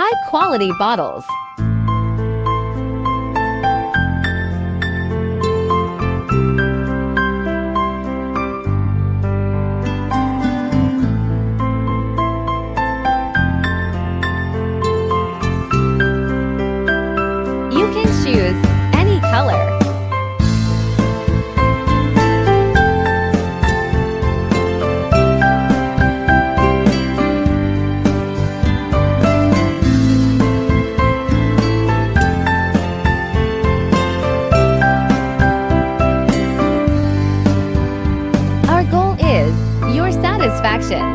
high-quality bottles. You can choose any color. Our goal is your satisfaction.